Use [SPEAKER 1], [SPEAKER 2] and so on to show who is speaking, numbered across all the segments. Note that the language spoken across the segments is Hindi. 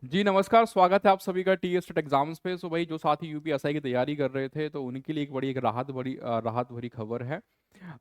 [SPEAKER 1] जी नमस्कार, स्वागत है आप सभी का टी स्टेट एग्जाम्स पे। सो भाई जो साथी यूपीएसआई की तैयारी कर रहे थे तो उनके लिए एक राहत भरी खबर है।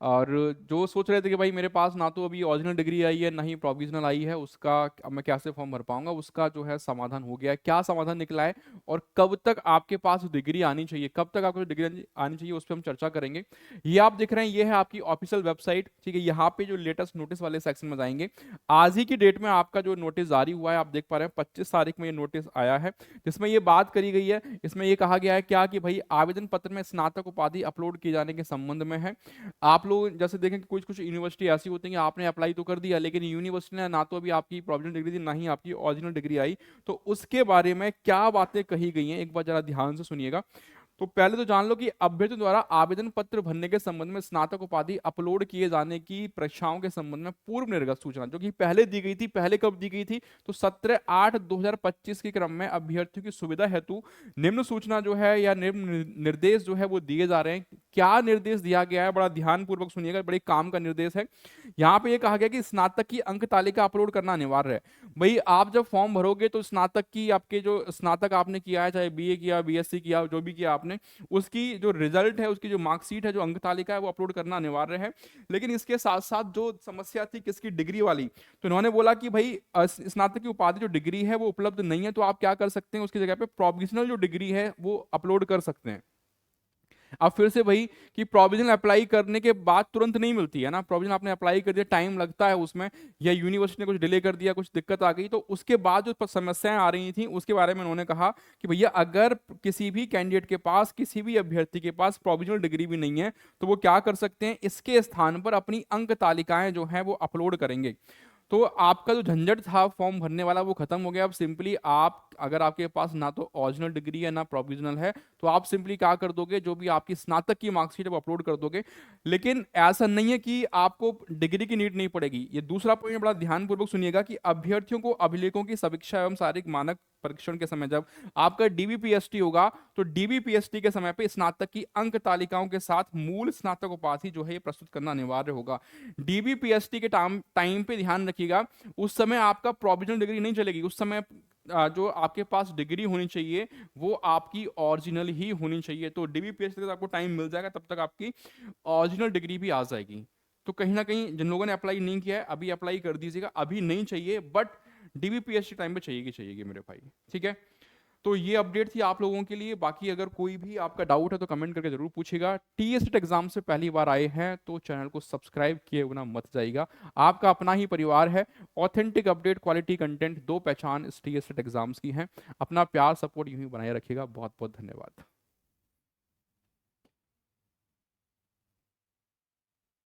[SPEAKER 1] और जो सोच रहे थे कि भाई मेरे पास ना तो अभी ओरिजिनल डिग्री आई है ना ही प्रोविजनल आई है, उसका अब मैं कैसे फॉर्म भर पाऊंगा, उसका जो है समाधान हो गया है। क्या समाधान निकला है और कब तक आपके पास डिग्री आनी चाहिए, कब तक आपको डिग्री आनी चाहिए, उस पर हम चर्चा करेंगे। ये आप देख रहे हैं, ये है आपकी ऑफिशियल वेबसाइट। ठीक है, यहाँ पे जो लेटेस्ट नोटिस वाले सेक्शन में जाएंगे। आज ही की डेट में आपका जो नोटिस जारी हुआ है, आप देख पा रहे हैं 25 तारीख में ये नोटिस आया है, जिसमें ये बात करी गई है। इसमें ये कहा गया है क्या कि भाई आवेदन पत्र में स्नातक उपाधि अपलोड किए जाने के संबंध में है। आप लोग जैसे देखें कि कुछ कुछ यूनिवर्सिटी ऐसी होती है कि आपने अप्लाई तो कर दिया, लेकिन यूनिवर्सिटी ने ना तो अभी आपकी प्रोविजनल डिग्री दी, ना ही आपकी ओरिजिनल डिग्री आई। तो उसके बारे में क्या बातें कही गई हैं, एक बार जरा ध्यान से सुनिएगा। तो पहले तो जान लो कि अभ्यर्थियों द्वारा आवेदन पत्र भरने के संबंध में स्नातक उपाधि अपलोड किए जाने की परीक्षाओं के संबंध में पूर्व निर्गत सूचना जो कि पहले दी गई थी, पहले कब दी गई थी, तो 17/8/2025 के क्रम में अभ्यर्थियों की सुविधा हेतु निम्न सूचना जो है या निम्न निर्देश जो है वो दिए जा रहे हैं। क्या निर्देश दिया गया है, बड़ा ध्यानपूर्वक सुनिएगा, बड़े काम का निर्देश है। यहाँ पे ये कहा गया कि स्नातक की अंक तालिका अपलोड करना अनिवार्य है। भाई आप जब फॉर्म भरोगे तो स्नातक की, आपके जो स्नातक आपने किया है, चाहे बीए किया, बीएससी किया, जो भी किया आपने, उसकी जो रिजल्ट है, उसकी जो मार्कशीट है, जो अंक तालिका है, वो अपलोड करना अनिवार्य है। लेकिन इसके साथ साथ जो समस्या थी किसकी, डिग्री वाली, तो इन्होंने बोला कि भाई स्नातक की उपाधि जो डिग्री है वो उपलब्ध नहीं है, तो आप क्या कर सकते हैं, उसकी जगह पे प्रोविजनल जो डिग्री है वो अपलोड कर सकते हैं। अब फिर से वही कि प्रोविजनल अप्लाई करने के बाद तुरंत नहीं मिलती है ना, प्रोविजनल आपने अप्लाई कर दिया, टाइम लगता है उसमें, या यूनिवर्सिटी ने कुछ डिले कर दिया, कुछ दिक्कत आ गई, तो उसके बाद जो समस्याएं आ रही थी उसके बारे में उन्होंने कहा कि भैया अगर किसी भी कैंडिडेट के पास, किसी भी अभ्यर्थी के पास प्रोविजनल डिग्री भी नहीं है, तो वो क्या कर सकते हैं, इसके स्थान पर अपनी अंक तालिकाएं जो है वो अपलोड करेंगे। तो आपका जो झंझट था फॉर्म भरने वाला वो खत्म हो गया। अब सिंपली आप, अगर आपके पास ना तो ओरिजिनल डिग्री है ना प्रोविजनल है, तो आप सिंपली क्या कर दोगे, जो भी आपकी स्नातक की मार्कशीट है वो अपलोड कर दोगे। लेकिन ऐसा नहीं है कि आपको डिग्री की नीड नहीं पड़ेगी। ये दूसरा पॉइंट बड़ा ध्यानपूर्वक सुनिएगा कि अभ्यर्थियों को अभिलेखों की समीक्षा एवं शारीरिक मानक परीक्षण के समय जब आपका डीबीपीएसटी होगा, तो डीबीपीएसटी के समय पे स्नातक की अंक तालिकाओं के साथ मूल स्नातक उपाधि जो है ये प्रस्तुत करना अनिवार्य होगा। डीबीपीएसटी के टाइम पे ध्यान रखिएगा, उस समय आपका प्रोविजनल डिग्री नहीं चलेगी। उस समय जो आपके पास डिग्री होनी चाहिए वो आपकी ओरिजिनल ही होनी चाहिए। तो डीबीपीएससी तक आपको टाइम मिल जाएगा, तब तक आपकी ओरिजिनल डिग्री भी आ जाएगी। तो कहीं ना कहीं जिन लोगों ने अप्लाई नहीं किया है अभी अप्लाई कर दीजिएगा, अभी नहीं चाहिए, बट डीबीपीएससी टाइम पे चाहिए मेरे भाई। ठीक है, तो ये अपडेट थी आप लोगों के लिए। बाकी अगर कोई भी आपका डाउट है तो कमेंट करके जरूर पूछिएगा। टीएसटेट एग्जाम से पहली बार आए हैं तो चैनल को सब्सक्राइब किए बिना मत जाइएगा, आपका अपना ही परिवार है। ऑथेंटिक अपडेट, क्वालिटी कंटेंट, दो पहचान इस टीएसटेट एग्जाम्स की हैं। अपना प्यार सपोर्ट यूं ही बनाए रखिएगा। बहुत बहुत धन्यवाद।